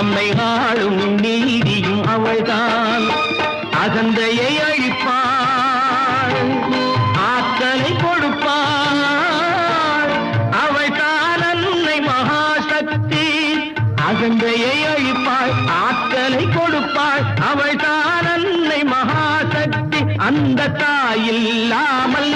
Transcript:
நம்மை ஆளும் நீதியும் அவள்தான். அகந்தையை அழிப்பாள், ஆற்றலை கொடுப்பாள், அவள்தான் அன்னை மகாசக்தி. அகந்தையை அழிப்பாள், ஆற்றலை கொடுப்பாள், அவள்தான் அன்னை மகாசக்தி. அந்த தாயில்லாமல்